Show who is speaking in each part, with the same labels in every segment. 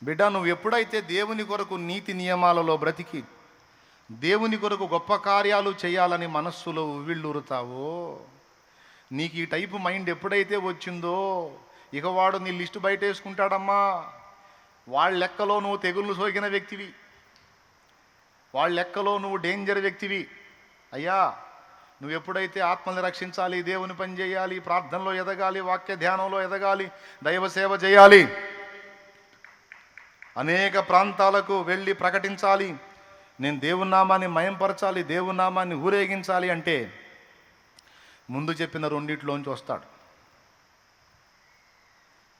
Speaker 1: బిడ్డ, నువ్వు ఎప్పుడైతే దేవుని కొరకు నీతి నియమాలలో బ్రతికి దేవుని కొరకు గొప్ప కార్యాలు చేయాలని మనస్సులో ఉవ్విళ్ళూరుతావో, నీకు ఈ టైపు మైండ్ ఎప్పుడైతే వచ్చిందో, ఇక వాడు నీ లిస్టు బయట వేసుకుంటాడమ్మా. వాళ్ళ లెక్కలో నువ్వు తెగుళ్ళు సోకిన వ్యక్తివి, వాళ్ళ లెక్కలో నువ్వు డేంజర్ వ్యక్తివి. అయ్యా, నువ్వు ఎప్పుడైతే ఆత్మల్ని రక్షించాలి, దేవుని పని చేయాలి, ప్రార్థనలో ఎదగాలి, వాక్య ధ్యానంలో ఎదగాలి, దైవ సేవ చేయాలి, అనేక ప్రాంతాలకు వెళ్ళి ప్రకటించాలి, నేను దేవుని నామాన్ని మయంపరచాలి, దేవుని నామాన్ని ఊరేగించాలి అంటే ముందు చెప్పిన రెండిట్లోంచి వస్తాడు.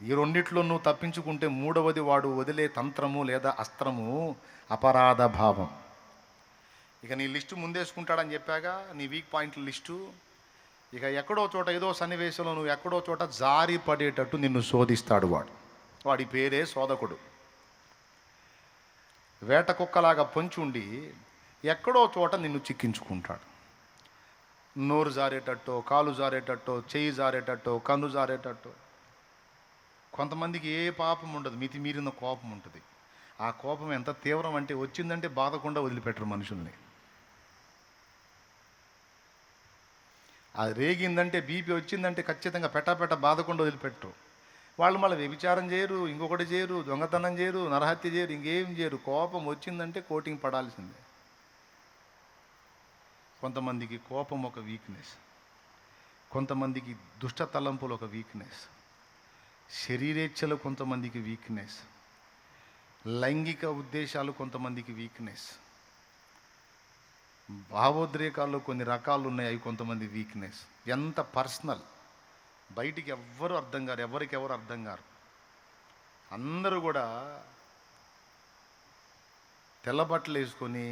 Speaker 1: ఈ రెండిట్లో నువ్వు తప్పించుకుంటే మూడవది వాడు వదిలే తంత్రము లేదా అస్త్రము అపరాధ భావం. ఇక నీ లిస్టు ముందేసుకుంటాడని చెప్పాగా, నీ వీక్ పాయింట్ల లిస్టు. ఇక ఎక్కడో చోట ఏదో సన్నివేశంలో నువ్వు ఎక్కడో చోట జారి పడేటట్టు నిన్ను శోధిస్తాడు వాడు. వాడి పేరే శోధకుడు. వేట కుక్కలాగా పొంచి ఉండి ఎక్కడో చోట నిన్ను చిక్కించుకుంటాడు. నోరు జారేటట్టో, కాలు జారేటట్టో, చెయ్యి జారేటట్టో, కన్ను జారేటట్టో. కొంతమందికి ఏ పాపం ఉండదు, మితిమీరిన కోపం ఉంటుంది. ఆ కోపం ఎంత తీవ్రం అంటే వచ్చిందంటే బాధకుండా వదిలిపెట్టరు మనుషుల్ని. అది రేగిందంటే, బీపీ వచ్చిందంటే ఖచ్చితంగా పెట్ట బాధకుండా వదిలిపెట్టరు. వాళ్ళు మళ్ళీ వ్యభిచారం చేయరు, ఇంకొకటి చేయరు, దొంగతనం చేయరు, నరహత్య చేయరు, ఇంకేం చేయరు. కోపం వచ్చిందంటే కోటింగ్ పడాల్సిందే. కొంతమందికి కోపం ఒక వీక్నెస్, కొంతమందికి దుష్ట తలంపులు ఒక వీక్నెస్, శరీరేచ్ఛలు కొంతమందికి వీక్నెస్, లైంగిక ఉద్దేశాలు కొంతమందికి వీక్నెస్, భావోద్రేకాల్లో కొన్ని రకాలు ఉన్నాయి, అవి కొంతమంది వీక్నెస్. ఎంత పర్సనల్, బయటికి ఎవ్వరు అర్థం కారు, ఎవరికెవరు అర్థం కారు. అందరూ కూడా తెల్ల బట్టలు వేసుకొని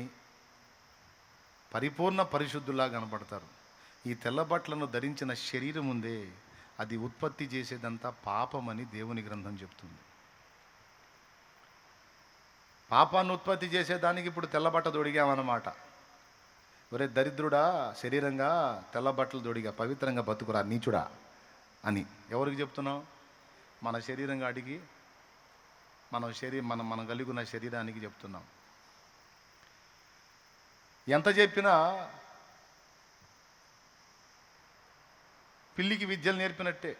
Speaker 1: పరిపూర్ణ పరిశుద్ధులా కనపడతారు. ఈ తెల్ల బట్టలను ధరించిన శరీరం ఉందే, అది ఉత్పత్తి చేసేదంతా పాపమని దేవుని గ్రంథం చెప్తుంది. పాపాన్ని ఉత్పత్తి చేసేదానికి ఇప్పుడు తెల్లబట్ట దొడిగామన్నమాట. ఒరే దరిద్రుడా, శరీరంగా తెల్ల బట్టలు దొడిగా పవిత్రంగా బతుకురా నీచుడా అని ఎవరికి చెప్తున్నావు? మన శరీరంగా అడిగి మనం కలిగి ఉన్న శరీరానికి చెప్తున్నాం. ఎంత చెప్పినా పిల్లికి విద్యలు నేర్పినట్టే.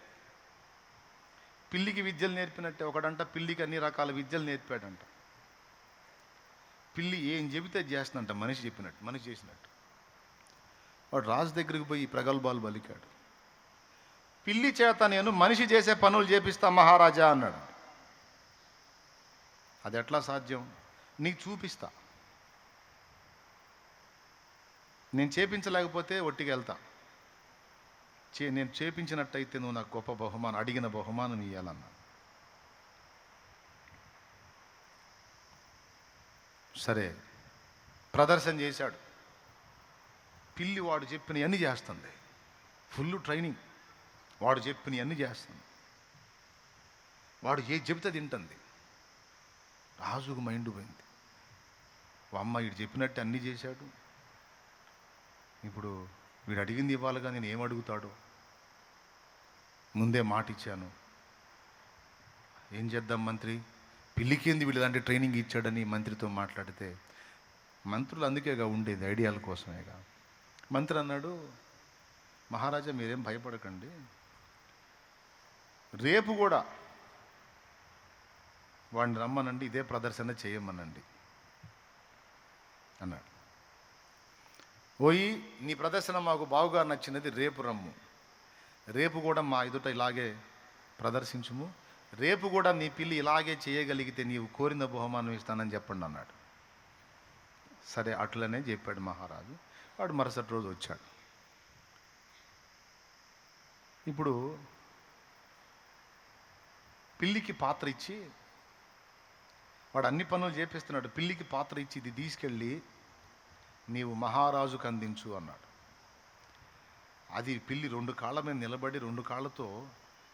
Speaker 1: ఒకడంట పిల్లికి అన్ని రకాల విద్యలు నేర్పాడంట. పిల్లి ఏం చెబితే చేస్తుందంట, మనిషి చెప్పినట్టు, మనిషి చేసినట్టు. వాడు రాజు దగ్గరికి పోయి ప్రగల్భాలు పలికాడు. పిల్లి చేత నేను మనిషి చేసే పనులు చేపిస్తా మహారాజా అన్నాడు. అది ఎట్లా సాధ్యం? నీకు చూపిస్తా, నేను చేపించలేకపోతే ఒట్టిగా వెళ్తా, నేను చేపించినట్టయితే నువ్వు నాకు గొప్ప బహుమానం, అడిగిన బహుమానం ఇవ్వాలన్నా. సరే, ప్రదర్శన చేశాడు. పిల్లి వాడు చెప్పిన అన్నీ చేస్తుంది, ఫుల్ ట్రైనింగ్. వాడు చెప్పిన అన్నీ చేస్తుంది, వాడు ఏ చెబితే తింటుంది. రాజుకు మైండ్ పోయింది. అమ్మ వీడు చెప్పినట్టు అన్నీ చేశాడు, ఇప్పుడు వీడు అడిగింది ఇవ్వాలిగా, నేను ఏం అడుగుతాడు? ముందే మాట ఇచ్చాను. ఏం చేద్దాం మంత్రి, పిల్లికేంది వీళ్ళు అంటే ట్రైనింగ్ ఇచ్చాడని మంత్రితో మాట్లాడితే, మంత్రులు అందుకేగా ఉండేది, ఐడియాల కోసమేగా. మంత్రి అన్నాడు, మహారాజా మీరేం భయపడకండి, రేపు కూడా వాడిని రమ్మనండి, ఇదే ప్రదర్శన చేయమనండి అన్నాడు. పోయి నీ ప్రదర్శన మాకు బాగుగా నచ్చినది, రేపు రమ్ము, రేపు కూడా మా ఎదుట ఇలాగే ప్రదర్శించుము, రేపు కూడా నీ పిల్లి ఇలాగే చేయగలిగితే నీవు కోరిన బహుమానం ఇస్తానని చెప్పండి అన్నాడు. సరే అట్లనే చెప్పాడు మహారాజు. వాడు మరుసటి రోజు వచ్చాడు. ఇప్పుడు పిల్లికి పాత్ర ఇచ్చి, వాడు అన్ని పనులు చేపిస్తున్నాడు, పిల్లికి పాత్ర ఇచ్చి ఇది తీసుకెళ్ళి నీవు మహారాజుకు అందించు అన్నాడు. అది పిల్లి 2 కాళ్ళ మీద నిలబడి 2 కాళ్ళతో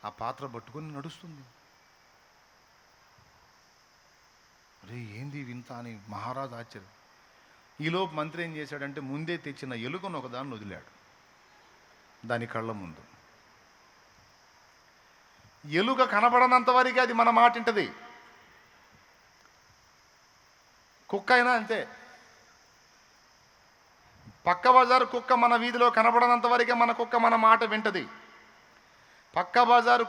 Speaker 1: ఆ పాత్ర పట్టుకొని నడుస్తుంది. అరే ఏంది వింత అని మహారాజు ఆశ్చర్యం. ఈలోపు మంత్రి ఏం చేశాడంటే, ముందే తెచ్చిన ఎలుకను ఒకదాన్ని వదిలాడు దాని కళ్ళ ముందు. ఎలుక కనబడనంత వరకు అది మన మాట వింటది. కుక్క అయినా అంతే. పక్క బజారు కుక్క మన వీధిలో కనబడనంత వరకే మన కుక్క మన మాట వింటది. పక్క బజారు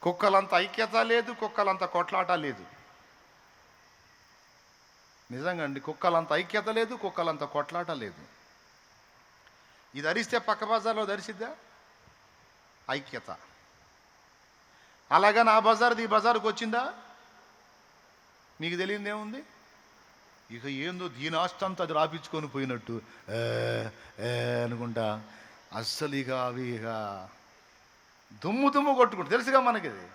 Speaker 1: కుక్కలంత ఐక్యత లేదు, కుక్కలంత కొట్లాట లేదు. నిజంగా అండి, కుక్కలంత ఐక్యత లేదు, కుక్కలంత కొట్లాట లేదు. ఇది ధరిస్తే పక్క బజార్లో ధరిసిద్దా? ఐక్యత. అలాగా నా బజార్ది ఈ బజారుకు వచ్చిందా? మీకు తెలియదు ఏముంది. ఇక ఏందో దీనాష్టంతా అది రాపించుకొని పోయినట్టు అనుకుంటా అస్సలు ఇక అవి ఇక దుమ్ము కొట్టుకుంటు తెలుసుగా మనకి. ఇది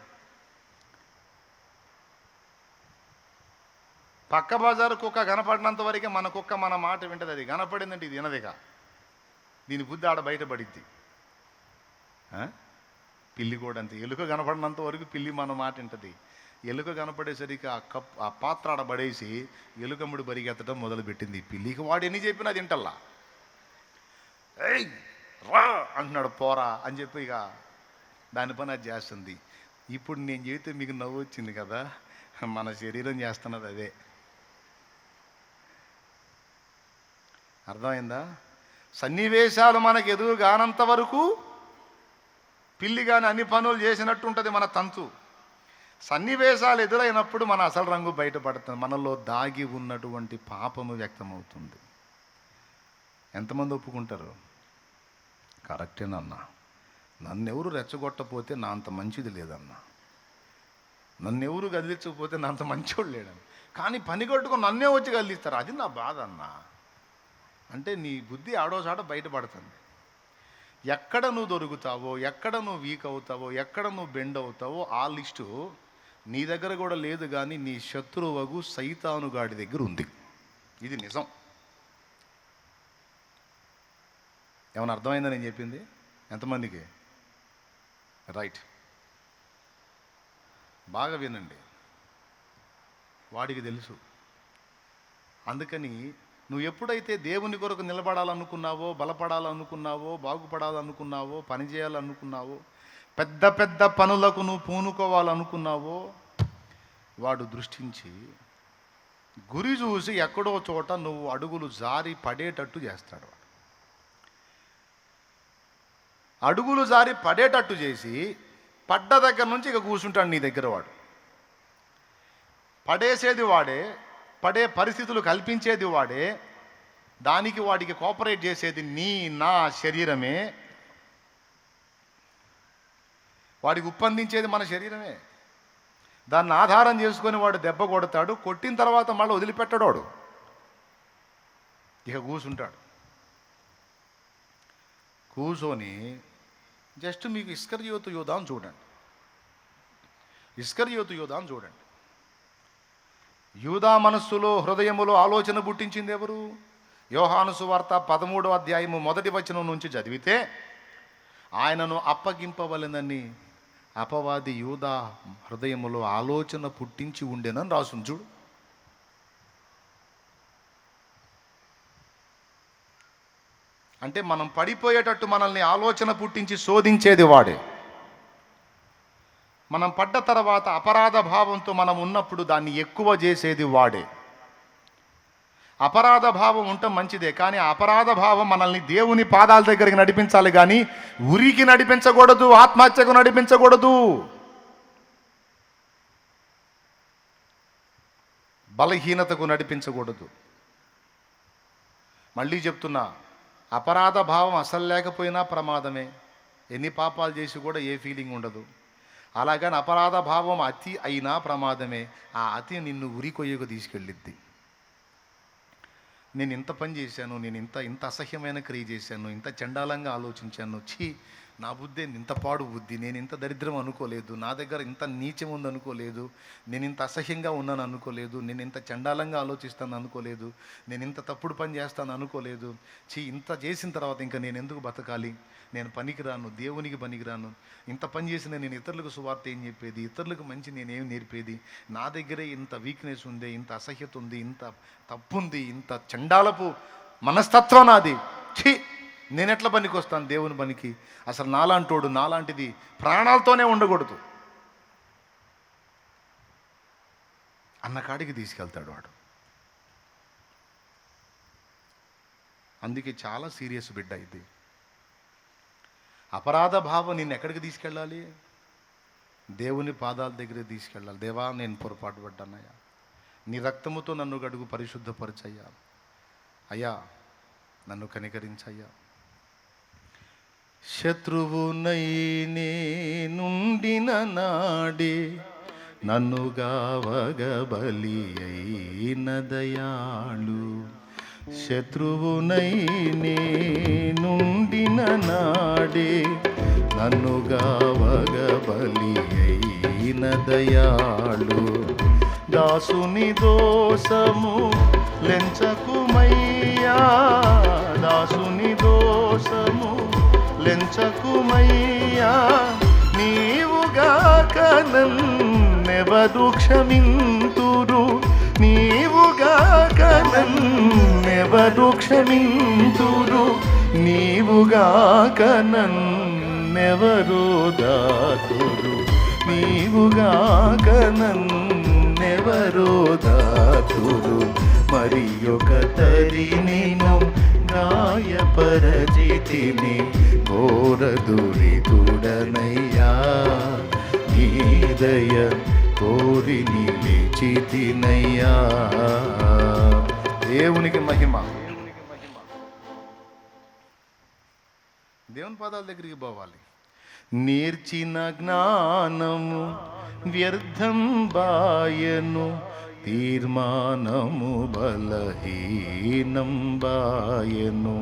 Speaker 1: పక్క బజారు కుక్క కనపడినంత వరకే మన కుక్క మన మాట వింటది. అది కనపడిందంటే ఇది వినదిక, దీని బుద్ధి ఆడ బయటపడిద్ది. పిల్లి కూడా అంతే. ఎలుక కనపడినంత వరకు పిల్లి మన మాట వింటది. ఎలుక కనపడేసరికి ఆ పాత్ర ఆడ పడేసి ఎలుకమ్ముడు బరిగెత్తడం మొదలుపెట్టింది. పిల్లికి వాడు ఎన్ని చెప్పినా తింటల్లా. ఏయ్ రా అంటున్నాడు, పోరా అని చెప్పి ఇక దాని పని అది చేస్తుంది. ఇప్పుడు నేను చెబితే మీకు నవ్వు వచ్చింది కదా, మన శరీరం చేస్తున్నది అదే. అర్థమైందా? సన్నివేశాలు మనకు ఎదురు కానంత వరకు పిల్లి కానీ అన్ని పనులు చేసినట్టు ఉంటుంది మన తంతు. సన్నివేశాలు ఎదురైనప్పుడు మన అసలు రంగు బయటపడుతుంది. మనలో దాగి ఉన్నటువంటి పాపము వ్యక్తమవుతుంది. ఎంతమంది ఒప్పుకుంటారు? కరెక్టేనన్నా, నన్నెవరు రెచ్చగొట్టపోతే నా అంత మంచిది లేదన్నా, నన్నెవరు కదిలించకపోతే నా అంత మంచోడు లేడని. కానీ పని కట్టుకొని నన్నే వచ్చి కదిలిస్తారు, అది నా బాధ అన్నా. అంటే నీ బుద్ధి ఆడోసాట బయటపడుతుంది. ఎక్కడ నువ్వు దొరుకుతావో, ఎక్కడ నువ్వు వీక్ అవుతావో, ఎక్కడ నువ్వు బెండ్ అవుతావో ఆ లిస్టు నీ దగ్గర కూడా లేదు, కానీ నీ శత్రువగు సైతానుగాడి దగ్గర ఉంది. ఇది నిజం. ఏమైనా అర్థమైందా నేను చెప్పింది? ఎంతమందికి? రైట్, బాగా వినండి. వాడికి తెలుసు. అందుకని నువ్వు ఎప్పుడైతే దేవుని కొరకు నిలబడాలనుకున్నావో, బలపడాలనుకున్నావో, బాగుపడాలనుకున్నావో, పని చేయాలనుకున్నావో, పెద్ద పెద్ద పనులకు నువ్వు పూనుకోవాలనుకున్నావో, వాడు దృష్టించి గురి చూసి ఎక్కడో చోట నువ్వు అడుగులు జారి పడేటట్టు చేస్తాడు. అడుగులు జారి పడేటట్టు చేసి పడ్డ దగ్గర నుంచి ఇక కూర్చుంటాడు నీ దగ్గర. వాడు పడేసేది వాడే, పడే పరిస్థితులు కల్పించేది వాడే, దానికి వాడికి కోఆపరేట్ చేసేది నా శరీరమే, వాడికి ఉప్పందించేది మన శరీరమే. దాన్ని ఆధారం చేసుకొని వాడు దెబ్బ కొడతాడు. కొట్టిన తర్వాత మళ్ళీ వదిలిపెట్టాడు వాడు, ఇక కూర్చుంటాడు. కూర్చొని జస్ట్ మీకు ఇస్కరియోతు యూదాను చూడండి. ఇస్కరియోతు యూదాను చూడండి. యూదా మనస్సులో, హృదయములో ఆలోచన పుట్టించింది ఎవరు? యోహాను సువార్త 13వ అధ్యాయము 1వ వచనం నుంచి చదివితే, ఆయనను అప్పగింపవలెనని అపవాది యూదా హృదయములో ఆలోచన పుట్టించి ఉండేనని రాసుంది చూడు. అంటే మనం పడిపోయేటట్టు మనల్ని ఆలోచన పుట్టించి శోధించేది వాడే. మనం పడ్డ తర్వాత అపరాధ భావంతో మనం ఉన్నప్పుడు దాన్ని ఎక్కువ చేసేది వాడే. అపరాధ భావం ఉంటే మంచిదే, కానీ అపరాధ భావం మనల్ని దేవుని పాదాల దగ్గరికి నడిపించాలి, కానీ ఉరికి నడిపించకూడదు, ఆత్మహత్యకు నడిపించకూడదు, బలహీనతకు నడిపించకూడదు. మళ్ళీ చెప్తున్నా, అపరాధ భావం అసలు లేకపోయినా ప్రమాదమే. ఎన్ని పాపాలు చేసి కూడా ఏ ఫీలింగ్ ఉండదు. అలాగని అపరాధ భావం అతి అయినా ప్రమాదమే. ఆ అతి నిన్ను ఉరికొయ్యకు తీసుకెళ్ళిద్ది. నేను ఇంత పని చేశాను, నేను ఇంత అసహ్యమైన క్రియ చేశాను, ఇంత చండాలంగా ఆలోచించాను, నా బుద్ధి ఇంత పాడు బుద్ధి, నేను ఇంత దరిద్రం అనుకోలేదు, నా దగ్గర ఇంత నీచం ఉంది అనుకోలేదు, నేను ఇంత అసహ్యంగా ఉన్నాను అనుకోలేదు, నేను ఇంత చండాలంగా ఆలోచిస్తాను అనుకోలేదు, నేను ఇంత తప్పుడు పని చేస్తాను అనుకోలేదు. ఇంత చేసిన తర్వాత ఇంకా నేను ఎందుకు బతకాలి, నేను పనికిరాను, దేవునికి పనికిరాను, ఇంత పని చేసిన నేను ఇతరులకు సువార్త ఏం చెప్పేది, ఇతరులకు మంచి నేనేం నేర్పేది, నా దగ్గరే ఇంత వీక్నెస్ ఉంది, ఇంత అసహ్యత ఉంది, ఇంత తప్పు ఉంది, ఇంత చండాలపు మనస్తత్వం నాది, నేను ఎట్లా పనికి వస్తాను దేవుని పనికి, అసలు నాలాంటోడు, నాలాంటిది ప్రాణాలతోనే ఉండకూడదు. అన్న కాడికి తీసుకెళ్తాడు వాడు. అందుకే చాలా సీరియస్ బిడ్డ ఇది. అపరాధ భావం నిన్ను ఎక్కడికి తీసుకెళ్ళాలి? దేవుని పాదాల దగ్గర తీసుకెళ్ళాలి. దేవా, నేను పొరపాటు పడ్డానయ్యా, నీ రక్తముతో నన్ను గడుగు, పరిశుద్ధపరచయ్యా, అయ్యా నన్ను కనికరించయ్యా. శత్రువునై నేనుండిన నాడే నన్ను గావగబలి అయిన దయాళు. శత్రువునై నేనుండిన నాడే నన్ను గావగబలి అయిన దయాళు. దాసుని దోషము లెంచకుమయ్యా, దాసుని దోషము లెంచకుమయ్యా, నీవుగాక నన్నెవరు క్షమింతురు, నీవుగాక నన్నెవరు క్షమింతురు, నీవుగాక నన్నెవరు దాతురు, నీవుగాక నన్నెవరు దాతురు. మరి ఒక తరి నేను గాయపరచితిని, ఘోరదురితుడనయ్యా, నీ దయ కోరి నిలిచితినయ్యా. దేవునికి మహిమ. దేవుని పాదాల దగ్గరికి పోవాలి. నేర్చిన జ్ఞానము వ్యర్థం బాయను, తీర్మానము బలహీనం బాయను.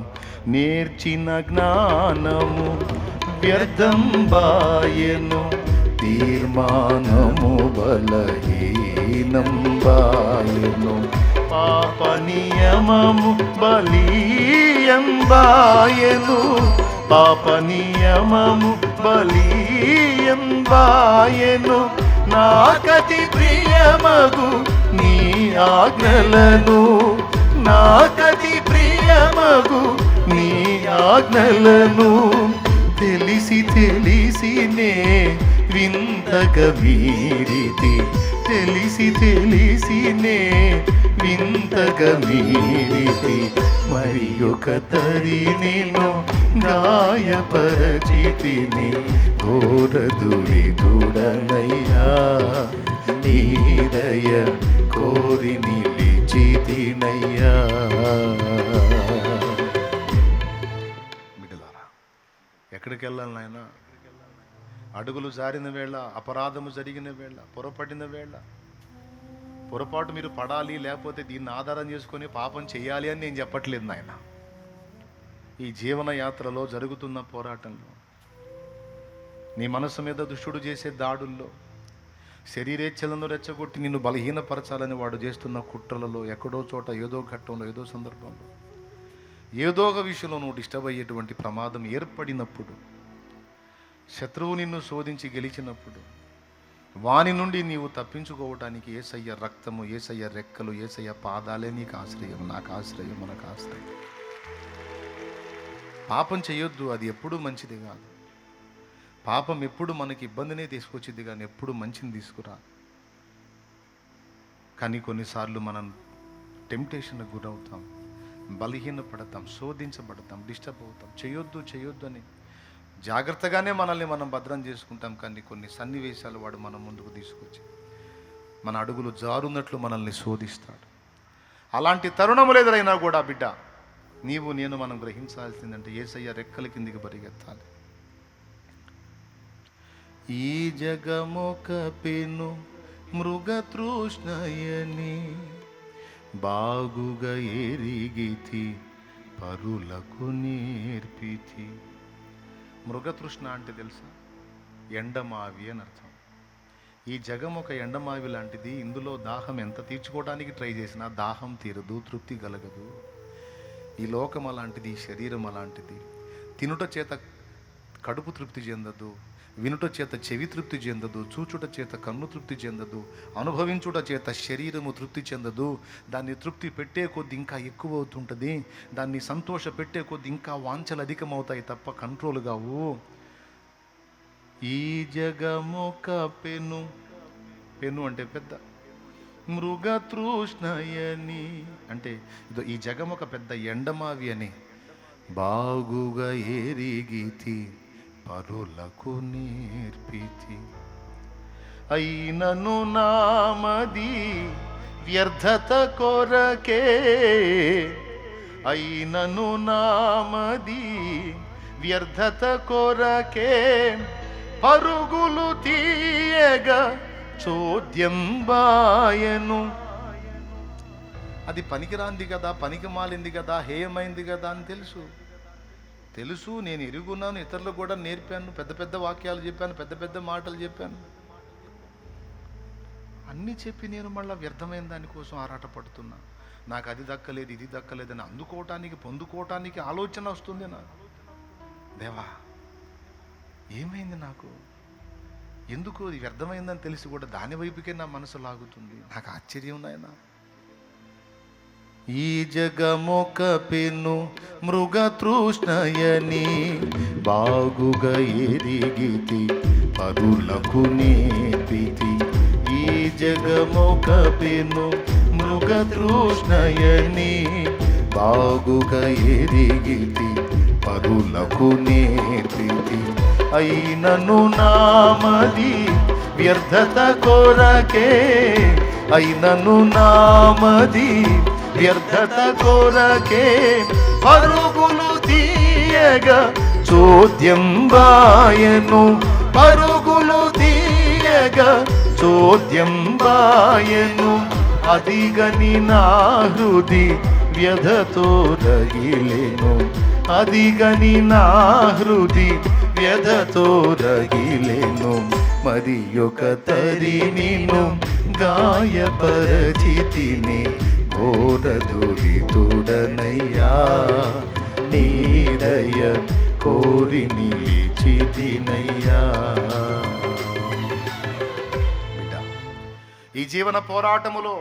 Speaker 1: నేర్చిన జ్ఞానము వ్యర్థం బాయను, తీర్మానము బలహీనం బాయను. పాప నియమము బలీయం బాయను, పాప నియమము బలీయం బాయను. నాకతి ప్రియమగు నీ ఆజ్ఞలను, నాకతి ప్రియమగు నీ ఆజ్ఞలను, తెలిసి తెలిసినే వింతగా మీరితి, తెలిసి తెలిసినే వింతగా మీరితి. మరి ఒక తరి నేను గాయపరచితిని, ఘోరదురితుడనయ్యా, నీ దయ కోరి నిలిచితినయ్యా. బిడ్డలారా, ఎక్కడికి వెళ్ళాలి నాయనా? అడుగులు జారిన వేళ, అపరాధము జరిగిన వేళ, పొరపడిన వేళ, పొరపాటు మీరు పడాలి, లేకపోతే దీన్ని ఆధారం చేసుకొని పాపం చేయాలి అని నేను చెప్పట్లేదు నాయన. ఈ జీవన యాత్రలో జరుగుతున్న పోరాటంలో, నీ మనసు మీద దుష్టుడు చేసే దాడుల్లో, శరీరేచ్ఛలను రెచ్చగొట్టి నిన్ను బలహీనపరచాలని వాడు చేస్తున్న కుట్రలలో, ఎక్కడో చోట, ఏదో ఘట్టంలో, ఏదో సందర్భంలో, ఏదో ఒక విషయంలో నువ్వు డిస్టర్బ్ అయ్యేటువంటి ప్రమాదం ఏర్పడినప్పుడు, శత్రువు నిన్ను శోధించి గెలిచినప్పుడు, వాని నుండి నీవు తప్పించుకోవటానికి యేసయ్య రక్తము, యేసయ్య రెక్కలు, యేసయ్య పాదాలే నీకు ఆశ్రయం, నాకు ఆశ్రయం, మనకు ఆశ్రయం. పాపం చేయొద్దు, అది ఎప్పుడూ మంచిది కాదు. పాపం ఎప్పుడు మనకి ఇబ్బందినే తీసుకొచ్చింది కానీ ఎప్పుడు మంచిని తీసుకురా. కానీ కొన్నిసార్లు మనం టెంప్టేషన్కి గురవుతాం, బలహీనపడతాం, శోధించబడతాం, డిస్టర్బ్ అవుతాం. చేయొద్దు అని జాగ్రత్తగానే మనల్ని మనం భద్రం చేసుకుంటాం. కానీ కొన్ని సన్నివేశాలు వాడు మన ముందుకు తీసుకొచ్చి మన అడుగులు జారున్నట్లు మనల్ని శోధిస్తాడు. అలాంటి తరుణములు ఎదురైనా కూడా బిడ్డ, నీవు నేను మనం గ్రహించాల్సిందంటే యేసయ్య రెక్కల కిందికి పరిగెత్తాలి. ఈ జగమొక పెను మృగతృష్ణయని బాగుగా ఎరిగితి, పరులకు నేర్పితి. మృగతృష్ణ అంటే తెలుసా? ఎండమావి అని అర్థం. ఈ జగం ఒక ఎండమావి లాంటిది. ఇందులో దాహం ఎంత తీర్చుకోవడానికి ట్రై చేసినా దాహం తీరదు, తృప్తి కలగదు. ఈ లోకం అలాంటిది, ఈ శరీరం అలాంటిది. తినుట చేత కడుపు తృప్తి చెందదు, వినుట చేత చెవి తృప్తి చెందదు, చూచుట చేత కన్ను తృప్తి చెందదు, అనుభవించుట చేత శరీరము తృప్తి చెందదు. దాన్ని తృప్తి పెట్టే కొద్ది ఇంకా ఎక్కువ అవుతుంటుంది, దాన్ని సంతోష పెట్టే కొద్ది ఇంకా వాంఛలు అధికమవుతాయి తప్ప కంట్రోల్ కావు. ఈ జగమొక పెను, పెను అంటే పెద్ద, మృగతృష్ణయని, అంటే ఇదో ఈ జగం ఒక పెద్ద ఎండమావి అని బాగుగా ఎరిగితి పరులకు నేర్పితి. అయినను నామది వ్యర్థత కొరకే, అయినను నామది వ్యర్థత కొరకే పరుగులు తీయగా చోద్యం బాయను. అది పనికిరాంది కదా, పనికి మాలింది కదా, హేయమైంది కదా అని తెలుసు. నేను ఎరుగున్నాను, ఇతరులకు కూడా నేర్పాను, పెద్ద పెద్ద వాక్యాలు చెప్పాను, పెద్ద పెద్ద మాటలు చెప్పాను. అన్నీ చెప్పి నేను మళ్ళీ వ్యర్థమైన దానికోసం ఆరాటపడుతున్నా. నాకు అది దక్కలేదు, ఇది దక్కలేదని పొందుకోవటానికి ఆలోచన వస్తుంది నాకు. దేవా, ఏమైంది నాకు? ఎందుకు ఇది వ్యర్థమైందని తెలిసి కూడా దాని వైపుకే నా మనసు లాగుతుంది. నాకు ఆశ్చర్యం నాయన. ఈ జగమొక పెను మృగతృష్ణయని బాగుగా ఎరిగితి పరులకు నేర్పితి. ఈ జగమొక పెను మృగతృష్ణయని బాగుగా ఎరిగితి పరులకు నేర్పితి. అయినను నామది వ్యర్థత కొరకే, అయినను నామది వ్యర్థత కొరకే పరుగులు తీయగా చోద్యం బాయను, పరుగులు తీయగా చోద్యం బాయను. అదిగని నా హృది వ్యధతో రగిలెను, అదిగని నా హృది వ్యధతో రగిలెను. మరి ఒక తరి నిన్ను గాయపరచితిని ఘోర దురితుడనయ్యా, నీదయ కోరి నిలిచితినయ్యా. ఈ జీవన పోరాటములో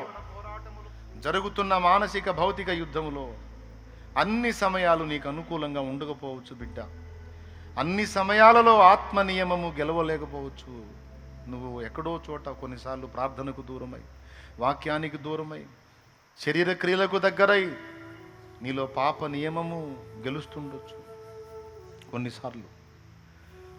Speaker 1: జరుగుతున్న మానసిక భౌతిక యుద్ధములో అన్ని సమయాలు నీకు అనుకూలంగా ఉండకపోవచ్చు బిడ్డ. అన్ని సమయాలలో ఆత్మ నియమము గెలవలేకపోవచ్చు. నువ్వు ఎక్కడో చోట కొన్నిసార్లు ప్రార్థనకు దూరమై, వాక్యానికి దూరమై, శరీర క్రియలకు దగ్గరై నీలో పాప నియమము గెలుస్తుండొచ్చు కొన్నిసార్లు.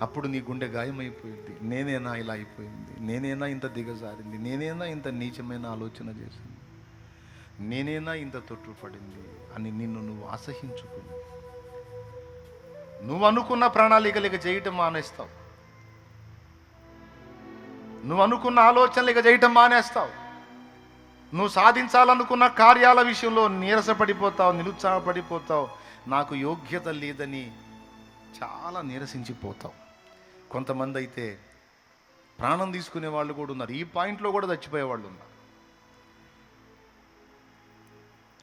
Speaker 1: అప్పుడు నీ గుండె గాయమైపోయింది. నేనేనా ఇలా అయిపోయింది, నేనేనా ఇంత దిగజారింది, నేనేనా ఇంత నీచమైన ఆలోచన చేసింది, నేనేనా ఇంత తొట్టుపడింది అని నిన్ను నువ్వు అసహించుకుని నువ్వు అనుకున్న ప్రణాళికలు చేయటం మానేస్తావు. నువ్వు అనుకున్న ఆలోచనలు చేయటం మానేస్తావు. నువ్వు సాధించాలనుకున్న కార్యాల విషయంలో నీరసపడిపోతావు, నిరుత్సాహపడిపోతావు. నాకు యోగ్యత లేదని చాలా నీరసించిపోతావు. కొంతమంది అయితే ప్రాణం తీసుకునే వాళ్ళు కూడా ఉన్నారు. ఈ పాయింట్లో కూడా చచ్చిపోయే వాళ్ళు ఉన్నారు.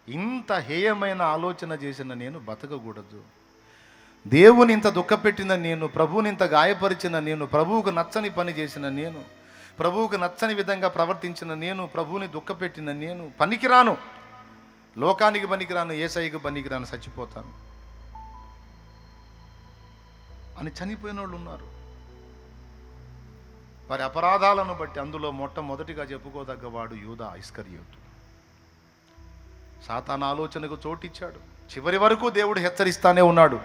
Speaker 1: ఇంత హేయమైన ఆలోచన చేసిన నేను బతకకూడదు, దేవుని ఇంత దుఃఖపెట్టిన నేను, ప్రభువుని ఇంత గాయపరిచిన నేను, ప్రభువుకు నచ్చని పని చేసిన నేను, ప్రభువుకు నచ్చని విధంగా ప్రవర్తించిన నేను, ప్రభువుని దుఃఖపెట్టిన నేను పనికిరాను, లోకానికి పనికిరాను, యేసయ్యకు పనికిరాను, చచ్చిపోతాను అని చనిపోయిన వాళ్ళు ఉన్నారు. వారి అపరాధాలను బట్టి అందులో మొట్టమొదటిగా చెప్పుకోదగ్గవాడు యూదా ఇస్కరియోతు. సాతాను ఆలోచనకు చోటిచ్చాడు. చివరి వరకు దేవుడు హెచ్చరిస్తానే ఉన్నాడు.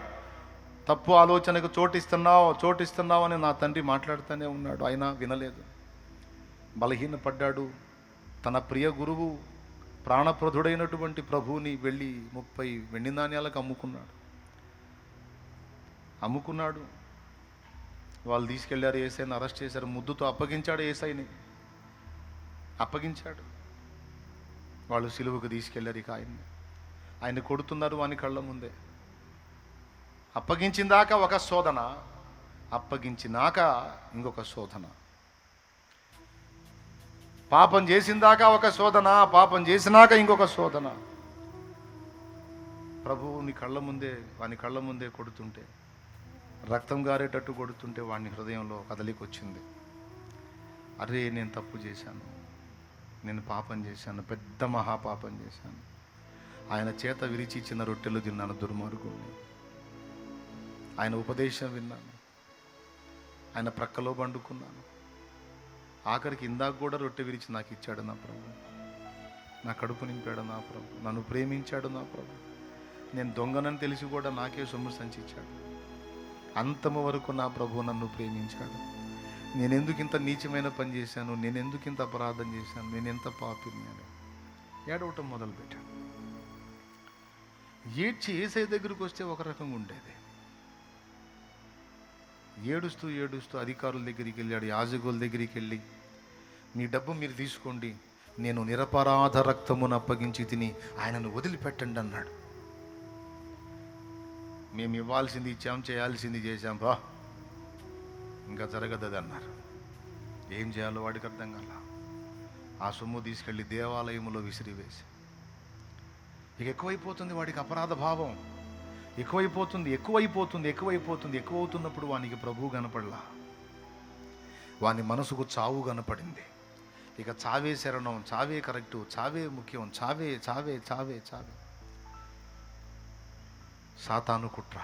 Speaker 1: తప్పు ఆలోచనకు చోటిస్తున్నావు అని నా తండ్రి మాట్లాడుతూనే ఉన్నాడు. అయినా వినలేదు, బలహీనపడ్డాడు. తన ప్రియ గురువు ప్రాణప్రదుడైనటువంటి ప్రభువుని వెళ్ళి 30 వెండి నాణ్యాలకు అమ్ముకున్నాడు. వాళ్ళు తీసుకెళ్లారు, యేసయ్యని అరెస్ట్ చేశారు, ముద్దుతో అప్పగించాడు, యేసయ్యని అప్పగించాడు. వాళ్ళు సిలువకు తీసుకెళ్లారు. ఇక ఆయన కొడుతున్నారు వాని కళ్ళ ముందే. అప్పగించిందాక ఒక శోధన, అప్పగించినాక ఇంకొక శోధన. పాపం చేసిందాక ఒక శోధన, పాపం చేసినాక ఇంకొక శోధన. ప్రభువుని వాని కళ్ళ ముందే కొడుతుంటే, రక్తం గారేటట్టు కొడుతుంటే వాడిని హృదయంలో కదలికొచ్చింది. అరే, నేను తప్పు చేశాను, నేను పాపం చేశాను, పెద్ద మహాపాపం చేశాను. ఆయన చేత విరిచి ఇచ్చిన రొట్టెలు తిన్నాను, దుర్మార్గుణ్ణి. ఆయన ఉపదేశం విన్నాను, ఆయన ప్రక్కలో పండుకున్నాను. ఆఖరికి ఇందాక కూడా రొట్టె విరిచి నాకు ఇచ్చాడు నా ప్రభు. నా కడుపు నింపాడు నా ప్రభు, నన్ను ప్రేమించాడు నా ప్రభు. నేను దొంగనని తెలిసి కూడా నాకే సొమ్ము సంచిచ్చాడు. అంతము వరకు నా ప్రభు నన్ను ప్రేమించాడు. నేనెందుకు ఇంత నీచమైన పని చేశాను, నేనెందుకు ఇంత అపరాధం చేశాను, నేను ఎంత పాపిని అని ఏడవటం మొదలుపెట్టాను. ఏడ్చి ఏసై దగ్గరికి వస్తే ఒక రకంగా ఉండేది. ఏడుస్తూ ఏడుస్తూ అధికారుల దగ్గరికి వెళ్ళాడు, యాజకుల దగ్గరికి వెళ్ళి, మీ డబ్బు మీరు తీసుకోండి, నేను నిరపరాధ రక్తమును అప్పగించి తిని ఆయనను వదిలిపెట్టండి అన్నాడు. మేము ఇవ్వాల్సింది ఇచ్చాం, చేయాల్సింది చేశాం, బా ఇంకా జరగదు అన్నారు. ఏం చేయాలో వాడికి అర్థం కాల. ఆ సొమ్ము తీసుకెళ్ళి దేవాలయంలో విసిరివేసి, ఇక ఎక్కువైపోతుంది వాడికి అపరాధ భావం, ఎక్కువ అవుతున్నప్పుడు వానికి ప్రభువు కనపడలా. వాని మనసుకు చావు కనపడింది. ఇక చావే శరణం, చావే కరెక్టు, చావే ముఖ్యం, చావే చావే చావే చావే. సాతాను కుట్ర.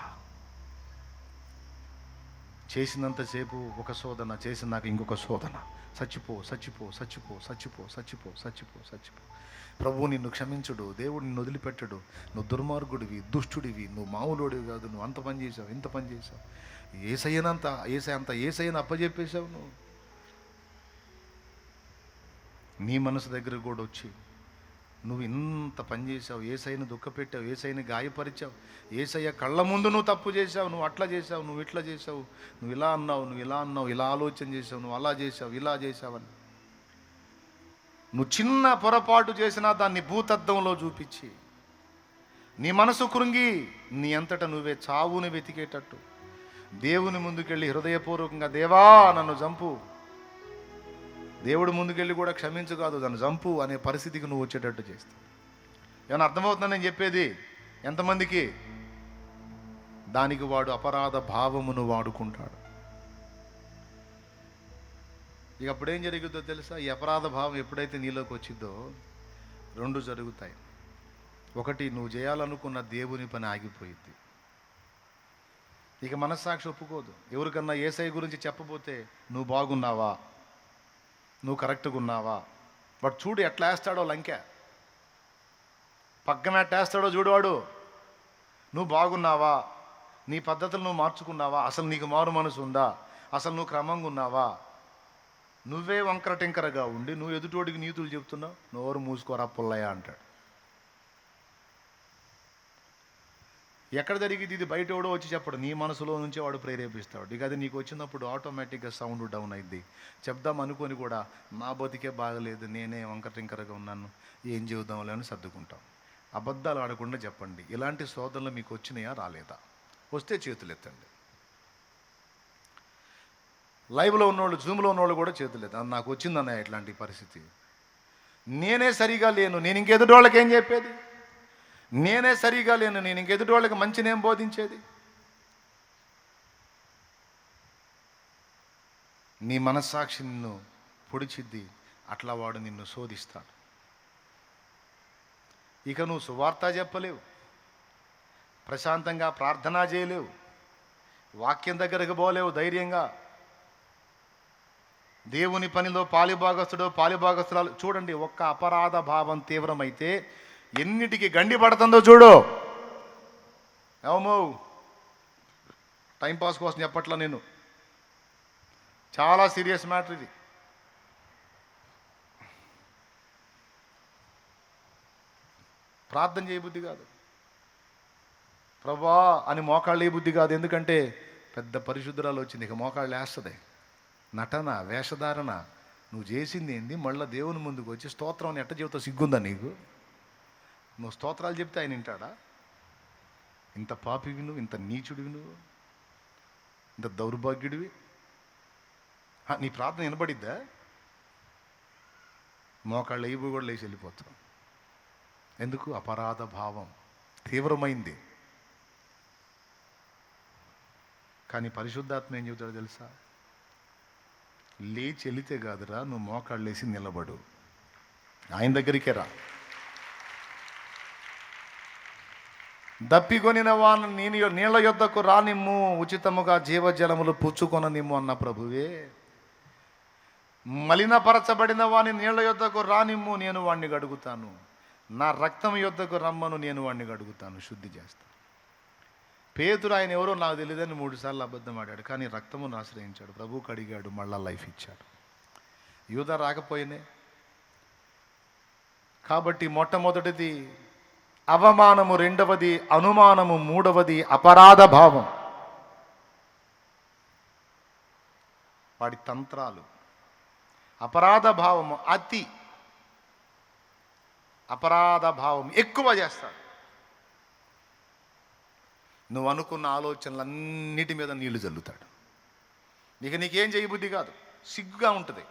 Speaker 1: చేసినంతసేపు ఒక శోధన, చేసినాక ఇంకొక శోధన. చచ్చిపో చచ్చిపో చచ్చిపో చచ్చిపో చచ్చిపో చచ్చిపో చచ్చిపో. ప్రభువు నిన్ను క్షమించుడు, దేవుడు నిన్ను వదిలిపెట్టడు, నువ్వు దుర్మార్గుడివి, దుష్టుడివి, నువ్వు మామూలుడివి కాదు, నువ్వు అంత పని చేసావు, ఇంత పని చేసావు, ఏసయ్యను అప్పచెప్పేశావు నువ్వు. నీ మనసు దగ్గర కూడా వచ్చి నువ్వు ఇంత పని చేసావు, ఏసయ్యను దుఃఖపెట్టావు, ఏసయ్యని గాయపరిచావు, ఏసయ్య కళ్ళ ముందు నువ్వు తప్పు చేసావు, నువ్వు అట్లా చేసావు, నువ్వు ఇట్లా చేసావు, నువ్వు ఇలా అన్నావు, నువ్వు ఇలా అన్నావు, ఇలా ఆలోచన చేసావు, నువ్వు అలా చేసావు, ఇలా చేసావని నువ్వు చిన్న పొరపాటు చేసినా దాన్ని భూతద్దంలో చూపించి నీ మనసు కృంగి నీ అంతటా నువ్వే చావుని వెతికేటట్టు దేవుని ముందుకెళ్ళి హృదయపూర్వకంగా, దేవా నన్ను చంపు, దేవుడు ముందుకెళ్ళి కూడా క్షమించు కాదు, దాన్ని చంపు అనే పరిస్థితికి నువ్వు వచ్చేటట్టు చేస్తావు. ఏమైనా అర్థమవుతుందని నేను చెప్పేది? ఎంతమందికి? దానికి వాడు అపరాధ భావమును వాడుకుంటాడు. ఇక అప్పుడేం జరుగుతుందో తెలుసా? ఈ అపరాధ భావం ఎప్పుడైతే నీలోకి వచ్చిందో రెండు జరుగుతాయి. ఒకటి, నువ్వు చేయాలనుకున్న దేవుని పని ఆగిపోయింది. ఇక మనస్సాక్షి ఒప్పుకోదు. ఎవరికన్నా యేసయ్య గురించి చెప్పబోతే, నువ్వు బాగున్నావా, నువ్వు కరెక్ట్గా ఉన్నావా, వాడు చూడు ఎట్లా వేస్తాడో లంకె, పక్కన ఎట్టేస్తాడో చూడువాడు. నువ్వు బాగున్నావా, నీ పద్ధతులు నువ్వు మార్చుకున్నావా, అసలు నీకు మారు మనసు ఉందా, అసలు నువ్వు క్రమంగా ఉన్నావా, నువ్వే వంకర టెంకరగా ఉండి నువ్వు ఎదుటోడికి నీతులు చెప్తున్నావు, నోరు మూసుకోరా పుల్లయ్య అంటాడు. ఎక్కడ జరిగింది ఇది? బయట ఎవడో వచ్చి చెప్పడు, నీ మనసులో నుంచే వాడు ప్రేరేపిస్తాడు. ఇక అది నీకు వచ్చినప్పుడు ఆటోమేటిక్గా సౌండ్ డౌన్ అయింది. చెప్దాం అనుకొని కూడా నా బతికే బాగలేదు, నేనే వంకర టెంకరగా ఉన్నాను, ఏం చెబుదాంలే అని సర్దుకుంటాం. అబద్ధాలు ఆడకుండా చెప్పండి, ఇలాంటి శోధనలు మీకు వచ్చినాయా రాలేదా? వస్తే చేతులు ఎత్తండి. లైవ్లో ఉన్నోళ్ళు, జూమ్లో ఉన్నోళ్ళు కూడా చేతులు ఎత్తండి. నాకు వచ్చిందన్నయ్య ఇట్లాంటి పరిస్థితి, నేనే సరిగా లేను, నేను ఇంకెదుటోళ్ళకి ఏం చెప్పేది, నేనే సరిగా లేను, నేను ఇంకెదుటోళ్ళకి మంచి నేను బోధించేది. నీ మనస్సాక్షి నిన్ను పొడిచిద్ది, అట్లా వాడు నిన్ను శోధిస్తాడు. ఇక నువ్వు సువార్త చెప్పలేవు, ప్రశాంతంగా ప్రార్థన చేయలేవు, వాక్యం దగ్గరకు పోలేవు ధైర్యంగా. దేవుని పనిలో పాలిభాగస్తురాలు చూడండి, ఒక్క అపరాధ భావం తీవ్రమైతే ఎన్నిటికి గండి పడుతుందో చూడు. ఏమో టైంపాస్ కోసం చెప్పట్లా నేను, చాలా సీరియస్ మ్యాటర్ ఇది. ప్రార్థన చేయబుద్ధి కాదు, ప్రభా అని మోకాళ్ళు ఏ బుద్ధి కాదు. ఎందుకంటే పెద్ద పరిశుద్ధరాలు వచ్చింది, ఇక మోకాళ్ళు వేస్తుంది. నటన, వేషధారణ, నువ్వు చేసింది ఏంది? మళ్ళీ దేవుని ముందుకు వచ్చి స్తోత్రం అని ఎట్ట చెబుతావు? సిగ్గుందా నీకు? నువ్వు స్తోత్రాలు చెప్తే ఆయన వింటాడా? ఇంత పాపివి నువ్వు, ఇంత నీచుడివి నువ్వు, ఇంత దౌర్భాగ్యుడివి. నీ ప్రార్థన వినబడిద్దా? మోకాళ్ళు అయిపోయి కూడా లేచి వెళ్ళిపోతావు. ఎందుకు? అపరాధ భావం తీవ్రమైంది. కానీ పరిశుద్ధాత్మ ఏం చెబుతాడో తెలుసా? లేచి వెళితే కాదురా, నువ్వు మోకాళ్ళు వేసి నిలబడు, ఆయన దగ్గరికే రా. దప్పికొనిన వాని నీళ్ళ యొద్దకు రానిమ్ము, ఉచితముగా జీవజలములు పుచ్చుకొననిమ్ము అన్న ప్రభువే. మలినపరచబడిన వాని నీళ్ళ యొద్దకు రానిమ్ము, నేను వాణ్ణి గడుగుతాను. నా రక్తం యొద్దకు రమ్మను, నేను వాడిని అడుగుతాను, శుద్ధి చేస్తాను. పేతురు ఆయన ఎవరో నాకు తెలియదని 3 సార్లు అబద్ధం ఆడాడు, కానీ రక్తమును ఆశ్రయించాడు, ప్రభువుకి అడిగాడు, మళ్ళా లైఫ్ ఇచ్చాడు. యూదా రాకపోయినే. కాబట్టి మొట్టమొదటిది అవమానము, రెండవది అనుమానము, మూడవది అపరాధ భావం. వాడి తంత్రాలు. అపరాధ భావము, అపరాధ భావం ఎక్కువ చేస్తాడు. నువ్వు అనుకున్న ఆలోచనలన్నిటి మీద నీళ్లు చల్లుతాడు. నీకేం చేయబుద్ధి కాదు, సిగ్గుగా ఉంటుంది.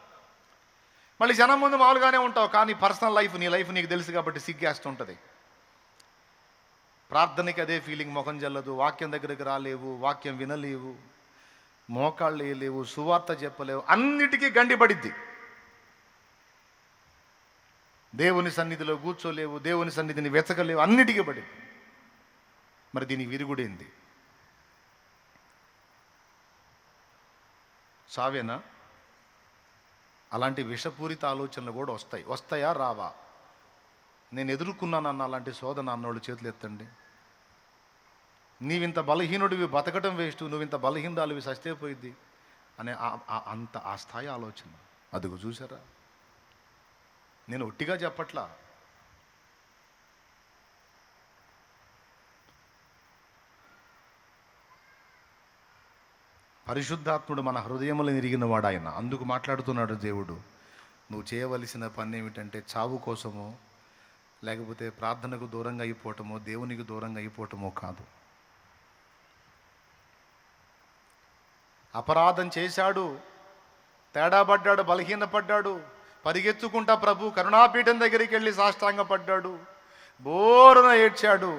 Speaker 1: మళ్ళీ జనం ముందు మామూలుగానే ఉంటావు, కానీ పర్సనల్ లైఫ్, నీ లైఫ్ నీకు తెలుసు కాబట్టి సిగ్గేస్తుంటుంది. ప్రార్థనకి అదే ఫీలింగ్, ముఖం జల్లదు, వాక్యం దగ్గరికి రాలేవు, వాక్యం వినలేవు, మోకాళ్ళు వేయలేవు, సువార్త చెప్పలేవు, అన్నిటికీ గండిపడిద్ది. దేవుని సన్నిధిలో కూర్చోలేవు, దేవుని సన్నిధిని వెతకలేవు, అన్నిటికీ పడింది. మరి దీని విరుగుడేంది? సావేనా? అలాంటి విషపూరిత ఆలోచనలు కూడా వస్తాయా రావా? నేను ఎదుర్కొన్నానన్న అలాంటి శోధన అన్నోళ్ళు చేతులు ఎత్తండి. నీవింత బలహీనుడివి, బతకటం వేస్ట్, నువ్వింత బలహీనరాలివి, సస్తే పోయిద్ది అనే ఆ స్థాయి ఆలోచన. అదుగు చూసారా? నేను ఒట్టిగా చెప్పట్లా. పరిశుద్ధాత్ముడు మన హృదయములు ఎరిగిన వాడు ఆయన. అందుకు మాట్లాడుతున్నాడు దేవుడు, నువ్వు చేయవలసిన పని ఏమిటంటే చావు కోసమో లేకపోతే ప్రార్థనకు దూరంగా అయిపోవటమో దేవునికి దూరంగా అయిపోవటమో కాదు. అపరాధం చేశాడు, తేడా పడ్డాడు, బలహీనపడ్డాడు, పరిగెత్తుకుంటా ప్రభు కరుణాపీఠం దగ్గరికి వెళ్ళి సాష్టాంగపడ్డాడు, బోరున ఏడ్చాడు.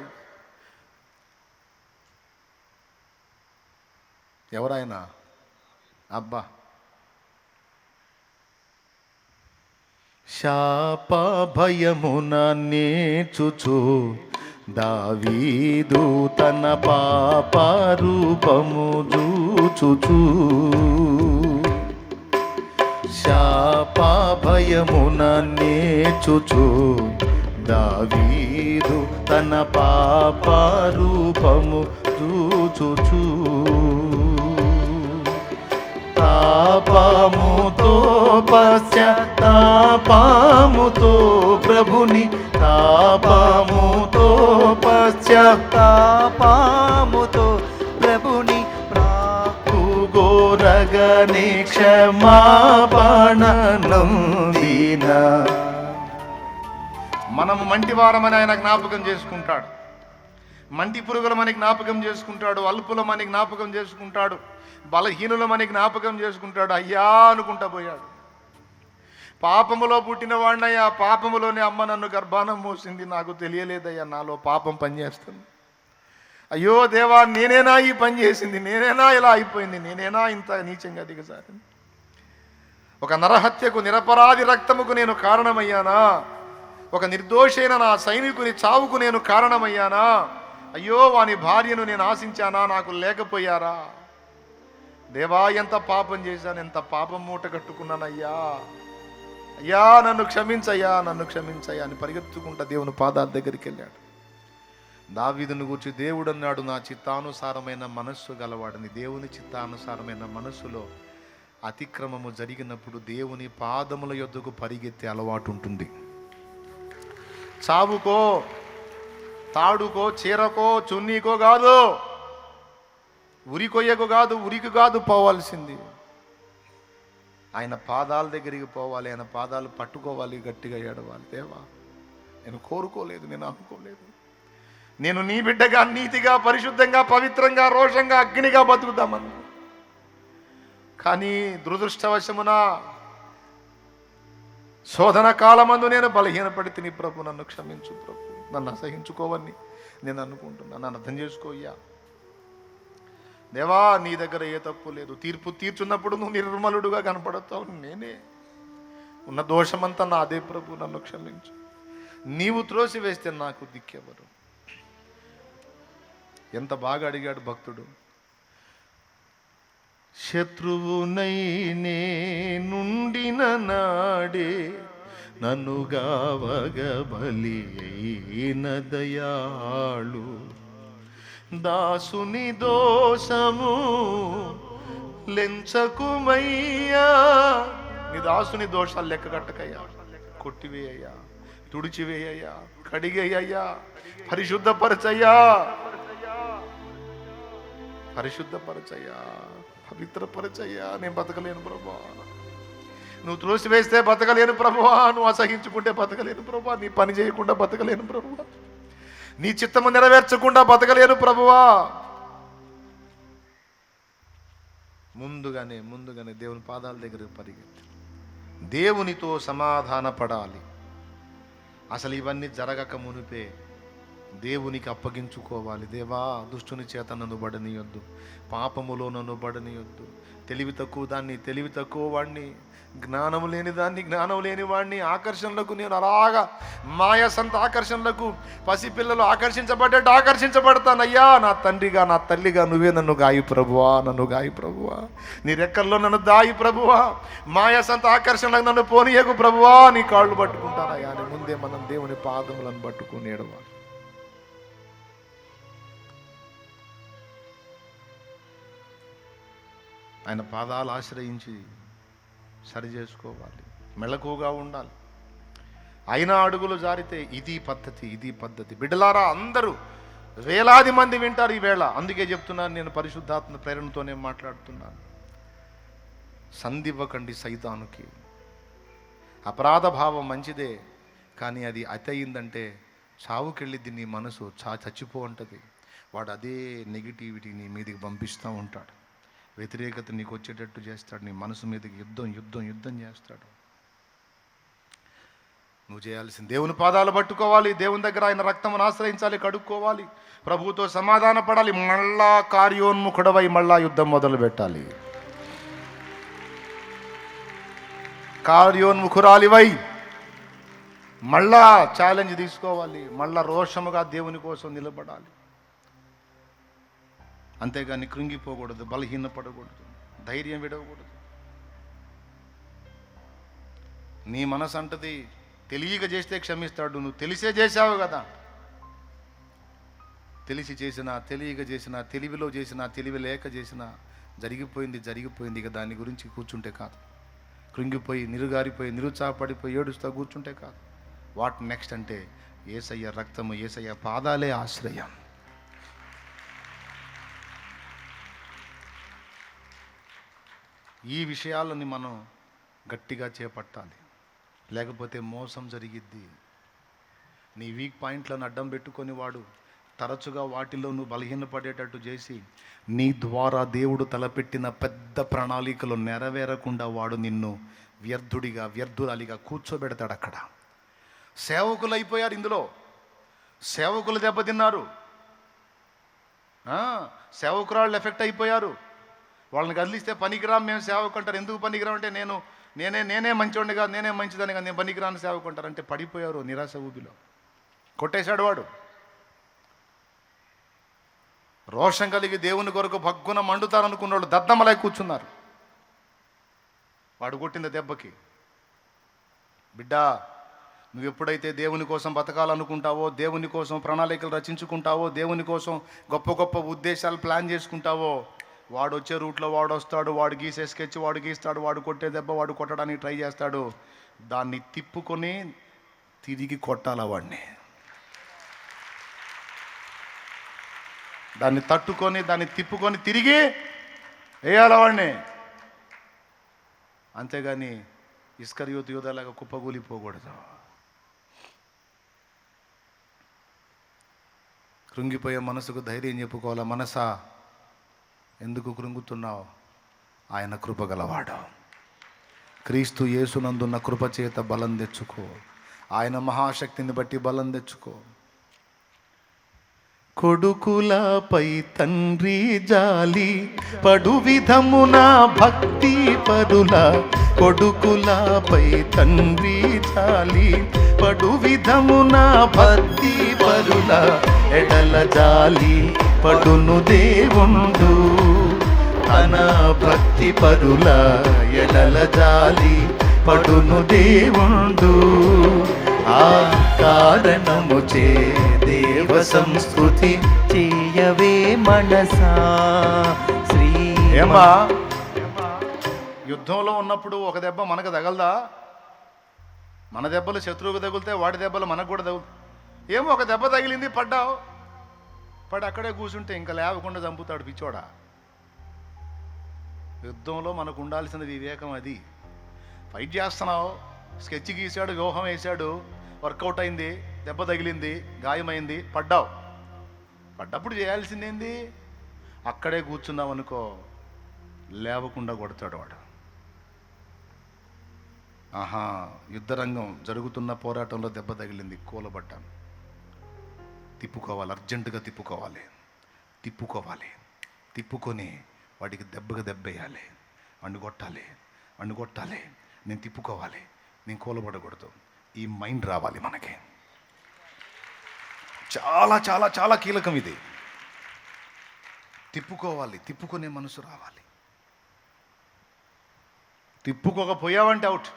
Speaker 1: ఎవరైనా అబ్బా, శాప భయమున నేర్చుచు దావీదు తన పాప రూపము చూచుచు, శాప భయమున నేర్చుచు దావీదు తన పాప రూపము చూచుచు, తాపముతో పశ్చాత్తాపముతో ప్రభుని, తాపముతో పశ్చాత్తాపముతో ప్రభుని ప్రాకుగోరగని క్షమాపణ నందిన. మనము మంటివారమని ఆయన జ్ఞాపకం చేసుకుంటాడు, మంటి పురుగులమని జ్ఞాపకం చేసుకుంటాడు, అల్పులమని జ్ఞాపకం చేసుకుంటాడు, బలహీనులమని జ్ఞాపకం చేసుకుంటాడు. అయ్యా అనుకుంటా పోయాడు. పాపములో పుట్టిన వాడినయ్యా, పాపములోనే అమ్మ నన్ను గర్భానం మోసింది, నాకు తెలియలేదయ్యా నాలో పాపం పనిచేస్తుంది. అయ్యో దేవా, నేనేనా ఈ పని చేసింది, నేనేనా ఇలా అయిపోయింది, నేనేనా ఇంత నీచంగా దిగజారింది, ఒక నరహత్యకు నిరపరాధి రక్తముకు నేను కారణమయ్యానా, ఒక నిర్దోషైన నా సైనికుని చావుకు నేను కారణమయ్యానా, అయ్యో వాని భార్యను నేను ఆశించానా, నాకు లేకపోయారా, దేవా ఎంత పాపం చేశాను, ఎంత పాపం మూట కట్టుకున్నానయ్యా, అయ్యా నన్ను క్షమించయ్యా, నన్ను క్షమించయ్యా అని పరిగెత్తుకుంటా దేవుని పాదాల దగ్గరికి వెళ్ళాడు. దావీదును గూర్చి దేవుడు అన్నాడు, నా చిత్తానుసారమైన మనస్సు గలవాడని. దేవుని చిత్తానుసారమైన మనస్సులో అతిక్రమము జరిగినప్పుడు దేవుని పాదముల యొద్దకు పరిగెత్తే అలవాటు ఉంటుంది. చావుకో, తాడుకో, చీరకో, చున్నీకో కాదు, ఉరికొయ్యకు కాదు, ఉరికి కాదు పోవాల్సింది. ఆయన పాదాల దగ్గరికి పోవాలి, ఆయన పాదాలు పట్టుకోవాలి, గట్టిగా ఏడవాలి. దేవా నేను కోరుకోలేదు, నేను అనుకోలేదు, నేను నీ బిడ్డగా నీతిగా పరిశుద్ధంగా పవిత్రంగా రోషంగా అగ్నిగా బతుకుతామను, కానీ దురదృష్టవశమున శోధన కాలమందు నేను బలహీనపడితే నీ ప్రభు నన్ను క్షమించు ప్రభు, నన్ను అసహించుకోవని నేను అనుకుంటున్నాను, నన్ను అర్థం చేసుకోయ్యా. దేవా నీ దగ్గర ఏ తప్పు లేదు, తీర్పు తీర్చున్నప్పుడు నువ్వు నిర్మలుడుగా కనపడతావు, నేనే ఉన్న దోషమంతా నాదే ప్రభు, నన్ను క్షమించు, నీవు త్రోసి వేస్తే నాకు దిక్కెవరు. ఎంత బాగా అడిగాడు భక్తుడు. శత్రువునై నుండిన నాడే నన్నుగావగ బలి అయిన దయాళు దాసుని దోషము లెంచకుమయ్యా. నీ దాసుని దోషాలు లెక్క కట్టకయ్యా, కొట్టివేయ్యా, తుడిచివేయ్యా, కడిగేయ్యా, పరిశుద్ధపరచయ్యా, పరిశుద్ధపరచయ్యా, పవిత్రపరచయ్యా. నేను బతకలేను ప్రభువా, నువ్వు త్రోసివేస్తే బతకలేను ప్రభువా, నువ్వు అసహించుకుంటే బతకలేను ప్రభువా, నీ పని చేయకుండా బతకలేను ప్రభువా, నీ చిత్తము నెరవేర్చకుండా బతకలేను ప్రభువా. ముందుగానే దేవుని పాదాల దగ్గర పరిగెత్తి దేవునితో సమాధాన పడాలి. అసలు ఇవన్నీ జరగక మునిపే దేవునికి అప్పగించుకోవాలి. దేవా, దుష్టుని చేత నన్ను బడనీయొద్దు, పాపములో నన్ను బడనీయొద్దు, తెలివి తక్కువ వాడిని, జ్ఞానం లేని దాన్ని, జ్ఞానం లేని వాడిని, ఆకర్షణలకు నేను అలాగా మాయసంత ఆకర్షణలకు పసిపిల్లలు ఆకర్షించబడ్డట్టు ఆకర్షించబడతానయ్యా. నా తండ్రిగా, నా తల్లిగా నువ్వే నన్ను గాయి ప్రభువా, నన్ను గాయి ప్రభువా, నీ రెక్కల్లో నన్ను దాయి ప్రభువా, మాయసంత ఆకర్షణలకు నన్ను పోనీయకు ప్రభువా, నీ కాళ్ళు పట్టుకుంటానయ్యా అని ముందే మనం దేవుని పాదములను పట్టుకుని ఏడవాలి. ఆయన పాదాలు ఆశ్రయించి సరి చేసుకోవాలి, మెళకువగా ఉండాలి. అయినా అడుగులు జారితే ఇది పద్ధతి. బిడ్డలారా, అందరూ వేలాది మంది వింటారు ఈ వేళ. అందుకే చెప్తున్నాను, నేను పరిశుద్ధాత్మ ప్రేరణతోనే మాట్లాడుతున్నాను. సంధివ్వకండి సైతానుకి. అపరాధ భావం మంచిదే, కానీ అది అతయిందంటే చావుకెళ్ళిద్ది. నీ మనసు చచ్చిపో ఉంటుంది. వాడు అదే నెగిటివిటీ నీ మీదకి పంపిస్తూ ఉంటాడు, వ్యతిరేకత నీకు వచ్చేటట్టు చేస్తాడు, నీ మనసు మీదకి యుద్ధం చేస్తాడు. నువ్వు చేయాల్సింది దేవుని పాదాలు పట్టుకోవాలి, దేవుని దగ్గర ఆయన రక్తమును ఆశ్రయించాలి, కడుక్కోవాలి, ప్రభువుతో సమాధాన పడాలి, మళ్ళా కార్యోన్ముఖుడవై మళ్ళా యుద్ధం మొదలు పెట్టాలి. కార్యోన్ముఖురాలివై మళ్ళా ఛాలెంజ్ తీసుకోవాలి, మళ్ళా రోషముగా దేవుని కోసం నిలబడాలి. అంతేగాని కృంగిపోకూడదు, బలహీనపడకూడదు, ధైర్యం విడవకూడదు. నీ మనసు అంటది తెలియక చేస్తే క్షమిస్తాడు. నువ్వు తెలిసే చేశావు కదా. తెలిసి చేసినా, తెలియక చేసినా, తెలివిలో చేసినా, తెలివి లేక చేసినా జరిగిపోయింది. ఇక దాని గురించి కూర్చుంటే కాదు, కృంగిపోయి నిరుగారిపోయి నిరుత్సాహపడిపోయి ఏడుస్తా కూర్చుంటే కాదు. వాట్ నెక్స్ట్ అంటే యేసయ్య రక్తము, యేసయ్య పాదాలే ఆశ్రయం. ఈ విషయాలని మనం గట్టిగా చేపట్టాలి, లేకపోతే మోసం జరిగిద్ది. నీ వీక్ పాయింట్లను అడ్డం పెట్టుకొని వాడు తరచుగా వాటిలో నువ్వు బలహీనపడేటట్టు చేసి నీ ద్వారా దేవుడు తలపెట్టిన పెద్ద ప్రణాళికలు నెరవేరకుండా వాడు నిన్ను వ్యర్థురాలిగా కూర్చోబెడతాడు. అక్కడ సేవకులు అయిపోయారు, ఇందులో సేవకులు దెబ్బతిన్నారు, సేవకురాళ్ళు ఎఫెక్ట్ అయిపోయారు. వాళ్ళని కదిలిస్తే పనికిరాం, మేము సేవకుంటారు. ఎందుకు పనికిరాం అంటే నేనే మంచివాడిని కాదు, నేనే మంచిదని కాదు, నేను పనికిరాని సేవకుంటారు అంటే పడిపోయారు నిరాశ ఊబిలో. కొట్టేశాడు వాడు. రోషం కలిగి దేవుని కొరకు భగ్గున మండుతారనుకున్నాడు దద్దమలై కూర్చున్నారు. వాడు కొట్టింది దెబ్బకి. బిడ్డా, నువ్వు ఎప్పుడైతే దేవుని కోసం బతకాలనుకుంటావో, దేవుని కోసం ప్రణాళికలు రచించుకుంటావో, దేవుని కోసం గొప్ప గొప్ప ఉద్దేశాలు ప్లాన్ చేసుకుంటావో, వాడు వచ్చే రూట్లో వాడు వస్తాడు, వాడు గీసే స్కెచ్ వాడు గీస్తాడు, వాడు కొట్టే దెబ్బ వాడు కొట్టడానికి ట్రై చేస్తాడు. దాన్ని తిప్పుకొని తిరిగి కొట్టాల వాడిని, దాన్ని తట్టుకొని దాన్ని తిప్పుకొని తిరిగి వేయాల వాడిని. అంతేగాని ఇస్కరియోతు యోధలాగా కుప్పగూలిపోకూడదు. కృంగిపోయే మనసుకు ధైర్యం చెప్పుకోవాలా. మనసా, ఎందుకు కృంగుతున్నావు? ఆయన కృపగలవాడు. క్రీస్తు యేసునందున్న కృప చేత బలం తెచ్చుకో, ఆయన మహాశక్తిని బట్టి బలం తెచ్చుకో. కొడుకులపై తండ్రి జాలి పడు విధమున భక్తి పరుల, కొడుకులపై తండ్రి జాలి పడు విధమున భక్తి పరుల, ఎడల జాలి పడును దేవుండు తన భక్తి పరుల, ఎడల జాలి
Speaker 2: స్థిరపడును దేవుండు. ఆ కారణముచే దేవ సంస్కృతి చేయవే మనసా. శ్రీ
Speaker 1: ఏమా యుద్ధంలో ఉన్నప్పుడు ఒక దెబ్బ మనకు తగలదా? మన దెబ్బలు శత్రువుకు తగులుతాయి, వాడి దెబ్బలు మనకు కూడా తగులుతాయి. ఏమో ఒక దెబ్బ తగిలింది, పడ్డావు, పడి అక్కడే కూర్చుంటే ఇంకా లేవకుండా చంపుతాడు పిచ్చోడా. యుద్ధంలో మనకు ఉండాల్సిన వివేకం అది. ఫైట్ చేస్తున్నావు, స్కెచ్ గీశాడు, వ్యూహం వేశాడు, వర్కౌట్ అయింది, దెబ్బ తగిలింది, గాయమైంది, పడ్డావు. పడ్డప్పుడు చేయాల్సిందేంది? అక్కడే కూర్చున్నావు అనుకో, లేవకుండా కొడతాడు వాడు. ఆహా, యుద్ధరంగం జరుగుతున్న పోరాటంలో దెబ్బ తగిలింది, కూలబడ్డాను, తిప్పుకోవాలి, అర్జెంటుగా తిప్పుకోవాలి, తిప్పుకొని వాడికి దెబ్బగా దెబ్బేయాలి, అండుకొట్టాలి, నేను తిప్పుకోవాలి, నేను కూలబడకూడదు. ఈ మైండ్ రావాలి మనకి. చాలా చాలా చాలా కీలకం ఇది. తిప్పుకునే మనసు రావాలి. తిప్పుకోకపోయావంటే అవుట్.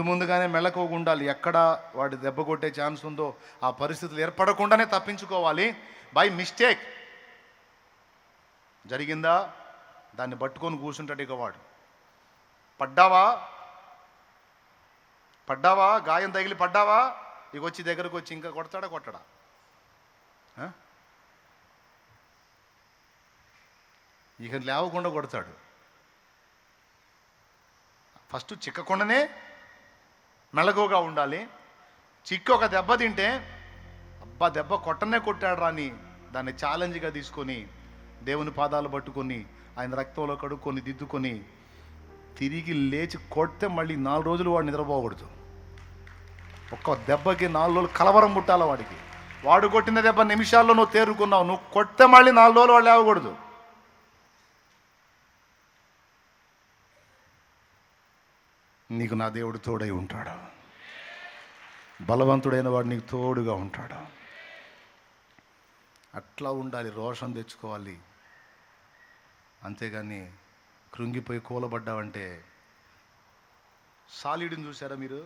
Speaker 1: ముందుగానే మెళకువగా ఉండాలి. ఎక్కడ వాడి దెబ్బ కొట్టే ఛాన్స్ ఉందో ఆ పరిస్థితులు ఏర్పడకుండానే తప్పించుకోవాలి. బై మిస్టేక్ జరిగిందా, దాన్ని పట్టుకొని కూర్చుంటాడు ఇక వాడు. పడ్డావా, గాయం తగిలి పడ్డావా, ఇక వచ్చి దగ్గరకు వచ్చి ఇంకా కొట్టడా? ఇక లేవకుండా కొడతాడు. ఫస్ట్ చిక్కకుండానే మెళకువగా ఉండాలి. చిక్కి ఒక దెబ్బ తింటే, అబ్బా దెబ్బ కొట్టాడు రాని దాన్ని ఛాలెంజ్గా తీసుకొని దేవుని పాదాలు పట్టుకొని ఆయన రక్తంలో కడుక్కొని దిద్దుకొని తిరిగి లేచి కొడితే మళ్ళీ 4 రోజులు వాడు నిద్రపోకూడదు. ఒక్క దెబ్బకి 4 రోజులు కలవరం పుట్టాల వాడికి. వాడు కొట్టిన దెబ్బ నిమిషాల్లో నువ్వు తేరుకున్నావు, నువ్వు కొడితే మళ్ళీ 4 రోజులు వాడు లేవకూడదు. నీకు నా దేవుడు తోడై ఉంటాడు. బలవంతుడైన వాడు నీకు తోడుగా ఉంటాడు. అట్లా ఉండాలి, రోషం తెచ్చుకోవాలి. అంతేగాని కృంగిపోయి కూలబడ్డావంటే, సాలీడుని చూసారా మీరు?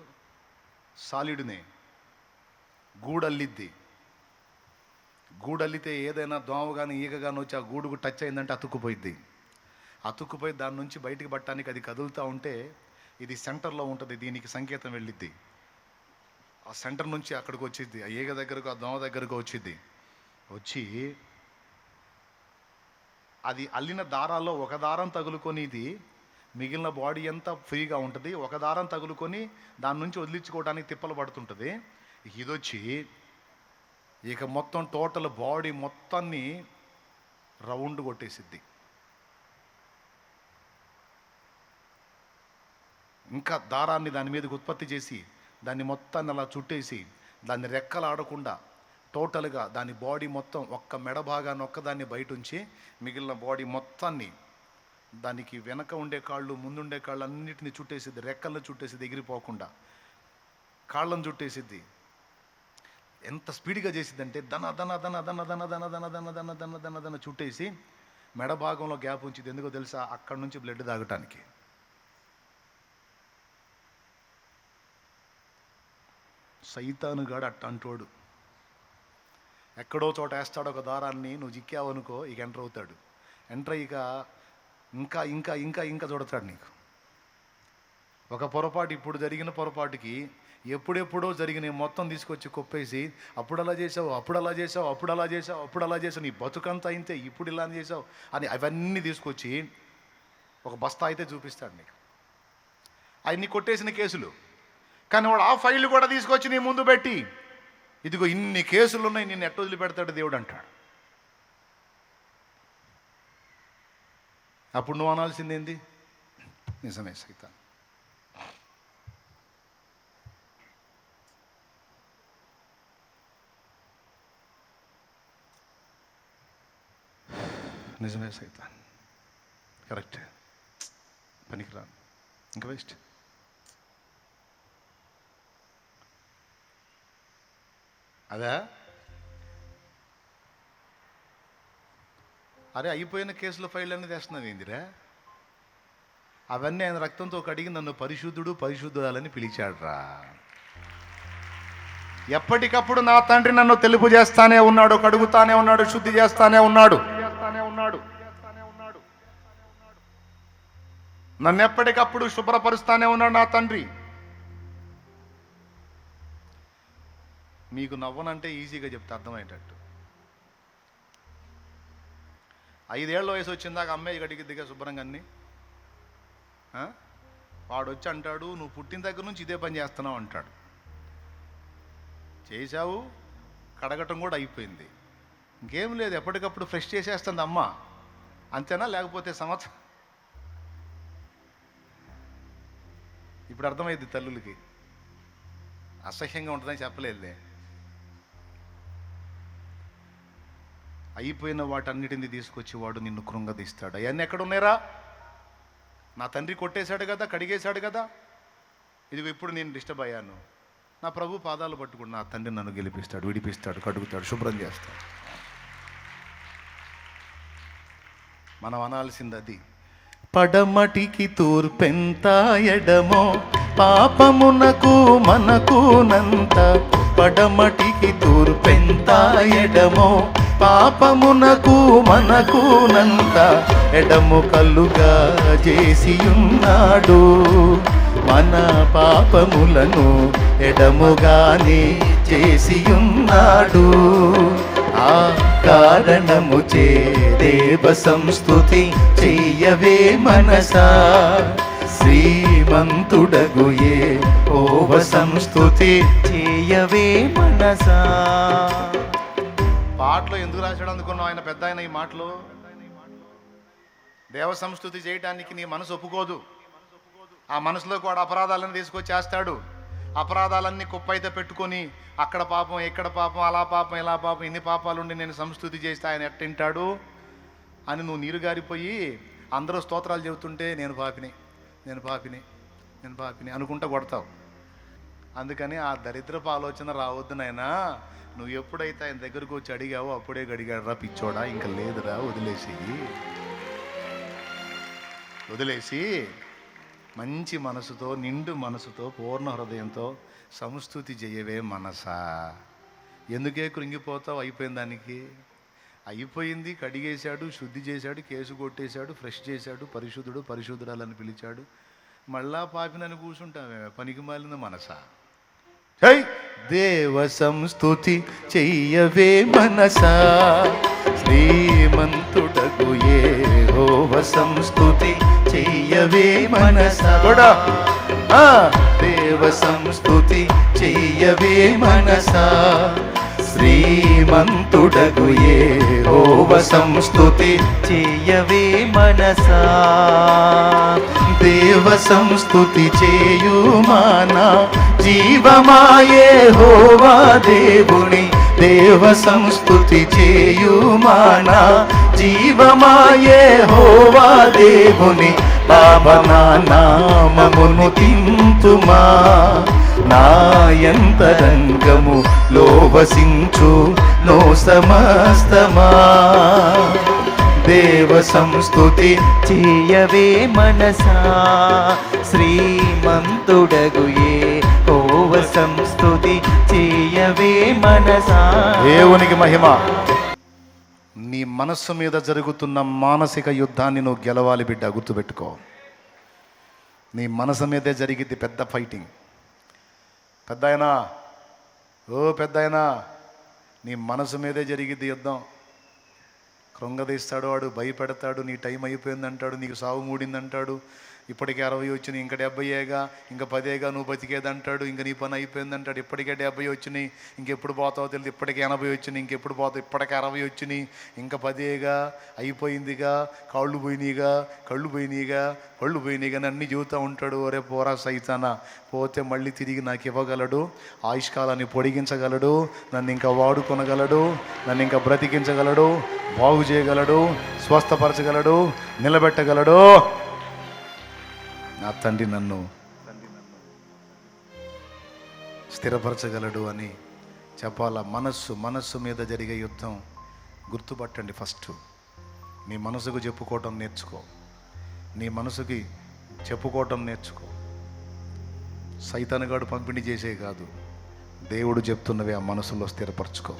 Speaker 1: సాలీడునే గూడల్లిద్ది. గూడల్లితే ఏదైనా దోమ కానీ ఈగ కానీ వచ్చి ఆ గూడుకు టచ్ అయిందంటే అతుక్కుపోయి దాని నుంచి బయటికి పట్టడానికి అది కదులుతూ ఉంటే, ఇది సెంటర్లో ఉంటుంది, దీనికి సంకేతం వెళ్ళిద్ది. ఆ సెంటర్ నుంచి అక్కడికి వచ్చిద్ది, ఆ ఈగ దగ్గరకు, ఆ దోమ దగ్గరకు వచ్చి అది అల్లిన దారాల్లో ఒక దారం తగులుకొని ఇది మిగిలిన బాడీ అంతా ఫ్రీగా ఉంటుంది, ఒక దారం తగులుకొని దాని నుంచి వదిలించుకోవడానికి తిప్పలు పడుతుంటుంది. ఇదొచ్చి ఇక మొత్తం టోటల్ బాడీ మొత్తాన్ని రౌండ్ కొట్టేసిద్ది. ఇంకా దారాన్ని దాని మీదకి ఉత్పత్తి చేసి దాన్ని మొత్తాన్ని అలా చుట్టేసి దాన్ని రెక్కలు ఆడకుండా టోటల్గా దాని బాడీ మొత్తం ఒక్క మెడ భాగాన్ని ఒక్కదాన్ని బయట ఉంచి మిగిలిన బాడీ మొత్తాన్ని, దానికి వెనక ఉండే కాళ్ళు ముందుండే కాళ్ళు అన్నిటిని చుట్టేసిద్ది, రెక్కలను చుట్టేసిద్ది, ఎగిరిపోకుండా కాళ్ళను చుట్టేసిద్ది. ఎంత స్పీడ్గా చేసిద్దంటే దన చుట్టేసి మెడ భాగంలో గ్యాప్ ఉంచిది. ఎందుకో తెలుసా? అక్కడి నుంచి బ్లడ్ తాగటానికి. సైతానుగాడు అట్టంటోడు. ఎక్కడో చోట వేస్తాడు ఒక దారాన్ని, నువ్వు చిక్కావనుకో ఇక ఎంటర్ అవుతాడు. ఎంటర్ అయ్యాక ఇంకా ఇంకా ఇంకా ఇంకా చూడతాడు నీకు. ఒక పొరపాటు, ఇప్పుడు జరిగిన పొరపాటుకి ఎప్పుడెప్పుడో జరిగిన మొత్తం తీసుకొచ్చి కొప్పేసి, అప్పుడు అలా చేసావు, నీ బతుకంతా అయితే ఇప్పుడు ఇలా చేసావు అని అవన్నీ తీసుకొచ్చి ఒక బస్తా అయితే చూపిస్తాడు నీకు. అవన్నీ కొట్టేసిన కేసులు. కానీ వాడు ఆ ఫైల్ కూడా తీసుకొచ్చి నీ ముందు పెట్టి, ఇదిగో ఇన్ని కేసులు ఉన్నాయి, నిన్ను ఎట్ట వదిలిపెడతాడు దేవుడు అంటాడు. అప్పుడు నువ్వు అనాల్సిందేంది? నిజమే సైతాన్. నిజమే సైతాన్, కరెక్టే, పనికిరాను, ఇంకా వేస్ట్. అదా అరే అయిపోయిన కేసుల ఫైల్ అన్నీ తెస్తున్నావు ఏందిరా? అవన్నీ ఆయన రక్తంతో కడిగి నన్ను పరిశుద్ధుడు పరిశుద్ధురాలని పిలిచాడురా. ఎప్పటికప్పుడు నా తండ్రి నన్ను తెలుపు చేస్తానే ఉన్నాడు, కడుగుతానే ఉన్నాడు, శుద్ధి చేస్తానే ఉన్నాడు. నన్ను ఎప్పటికప్పుడు శుభ్రపరుస్తానే ఉన్నాడు నా తండ్రి. మీకు నవ్వనంటే ఈజీగా చెప్తే అర్థమయ్యేటట్టు. 5 ఏళ్ళ వయసు వచ్చిందాక అమ్మాయి గడికి దిగా శుభ్రంగా అన్నీ. వాడు వచ్చి అంటాడు, నువ్వు పుట్టిన దగ్గర నుంచి ఇదే పని చేస్తున్నావు అంటాడు. చేశావు, కడగటం కూడా అయిపోయింది, ఇంకేం లేదు, ఎప్పటికప్పుడు ఫ్రెష్ చేసేస్తుంది అమ్మ. అంతేనా? లేకపోతే సంవత్సరం. ఇప్పుడు అర్థమైంది తల్లులకి. అసహ్యంగా ఉంటుందని చెప్పలేదులే. అయిపోయిన వాటన్నిటిని తీసుకొచ్చి వాడు నిన్ను కృంగదీస్తాడు. అవన్నీ ఎక్కడున్నారా? నా తండ్రి కొట్టేశాడు కదా, కడిగేశాడు కదా. ఇదిగో ఇప్పుడు నేను డిస్టర్బ్ అయ్యాను, నా ప్రభు పాదాలు పట్టుకుని నా తండ్రి నన్ను గెలిపిస్తాడు, విడిపిస్తాడు, కడుగుతాడు, శుభ్రం చేస్తాడు. మనం అనాల్సింది అది.
Speaker 2: పడమటికి తూర్పెంత ఎడమో పాపమునకు మనకునంత. పడమటికి తూర్పెంత ఎడమో పాపమునకు మనకునంత. ఎడము కల్లుగా చేసియున్నాడు, మన పాపములను ఎడముగానే చేసియున్నాడు. ఆ కారణముచే దేవ సంస్తుతి చెయ్యవే మనసా. శ్రీమంతుడగు యెహోవా సంస్తుతి చెయ్యవే మనసా.
Speaker 1: పాటలో ఎందుకు రాశాడు అనుకున్నావు ఆయన పెద్ద ఆయన? ఈ మాటలో దేవ సంస్తుతి చేయడానికి నీ మనసు ఒప్పుకోదు. ఆ మనసులో కూడా అపరాధాలను తీసుకొచ్చేస్తాడు. అపరాధాలన్నీ కుప్పైతే పెట్టుకొని అక్కడ పాపం, ఇక్కడ పాపం, అలా పాపం, ఇలా పాపం, ఇన్ని పాపాలుండి నేను సంస్తుతి చేస్తే ఆయన ఎట్టింటాడు అని నువ్వు నీరు గారిపోయి అందరూ స్తోత్రాలు చెబుతుంటే నేను పాపిని, నేను పాపిని, నేను పాపిని అనుకుంటా కొడతావు. అందుకని ఆ దరిద్రపు ఆలోచన రావద్దు నాయనా. నువ్వు ఎప్పుడైతే ఆయన దగ్గరకు వచ్చి అడిగావో అప్పుడే గడిగాడు రా పిచ్చోడా, ఇంకా లేదురా, వదిలేసి మంచి మనసుతో, నిండు మనసుతో, పూర్ణ హృదయంతో సంస్తుతి చేయవే మనసా. ఎందుకే కృంగిపోతావు? అయిపోయిన దానికి అయిపోయింది. కడిగేశాడు, శుద్ధి చేశాడు, కేసు కొట్టేశాడు, ఫ్రెష్ చేశాడు, పరిశుద్ధుడు పరిశుద్ధురాలని పిలిచాడు. మళ్ళా పాపినని కూర్చుంటావే పనికి మాలిన మనసా.
Speaker 2: దేవ సంస్తుతి చెయ్యవే మనసా. శ్రీమంతుడగు యెహోవా సంస్తుతి చెయ్యవే మనసా. దేవ సంస్తుతి చెయ్యవే మనసా. శ్రీమంతుడగు యెహోవా సంస్తుతి చెయ్యవే మనసా. దేవ సంస్తుతి చేయుమానా జీవమా యెహోవా దేవుని. దేవ సంస్తుతి చేయుమానా జీవమా యెహోవా దేవుని. పాపనా నామమును తింతుమా నాయంతరంగము లోవసించు నో సమస్తమా. దేవ సంస్తుతి చేయవే మనసా. శ్రీమంతుడగు యెహోవా సంస్తుతి చేయవే మనసా.
Speaker 1: దేవునికి మహిమ. నీ మనస్సు మీద జరుగుతున్న మానసిక యుద్ధాన్ని నువ్వు గెలవాలి బిడ్డ, గుర్తుపెట్టుకో. నీ మనసు మీదే జరిగిద్ది పెద్ద ఫైటింగ్. పెద్దాయనా, ఓ పెద్దాయనా, నీ మనసు మీదే జరిగిద్ది యుద్ధం. కృంగదీస్తాడు వాడు, భయపెడతాడు, నీ టైం అయిపోయిందంటాడు, నీకు సావు మూడిందంటాడు. ఇప్పటికే 60 వచ్చినాయి, ఇంకా 70ఏగా, ఇంకా 10ఏగా నువ్వు బతికేదంటాడు. ఇంకా నీ పని అయిపోయిందంటాడు. ఇప్పటికే 70 వచ్చినాయి, ఇంకెప్పుడు పోతావో తెలియదు. ఇప్పటికే 80 వచ్చినాయి, ఇంకెప్పుడు పోతావు. ఇప్పటికే 60 వచ్చినాయి, ఇంకా 10ఏగా, అయిపోయిందిగా, కళ్ళు పోయినాయిగా, కళ్ళు పోయినాయిగా అని అన్నీ చెబుతూ ఉంటాడు. ఒరే పోరా సైతానా, పోతే మళ్ళీ తిరిగి నాకు ఇవ్వగలడు, ఆయుష్కాలాన్ని పొడిగించగలడు, నన్ను ఇంకా వాడుకొనగలడు, నన్ను ఇంకా బ్రతికించగలడు, బాగు చేయగలడు, స్వస్థపరచగలడు, నిలబెట్టగలడు. నా తండ్రి నన్ను స్థిరపరచగలడు అని చెప్పాలా. మనస్సు మీద జరిగే యుద్ధం గుర్తుపట్టండి. ఫస్ట్ నీ మనసుకు చెప్పుకోవటం నేర్చుకో. నీ మనసుకి చెప్పుకోవటం నేర్చుకో. సైతానుగాడు పంపిణీ చేసే కాదు, దేవుడు చెప్తున్నవి ఆ మనసులో స్థిరపరచుకో.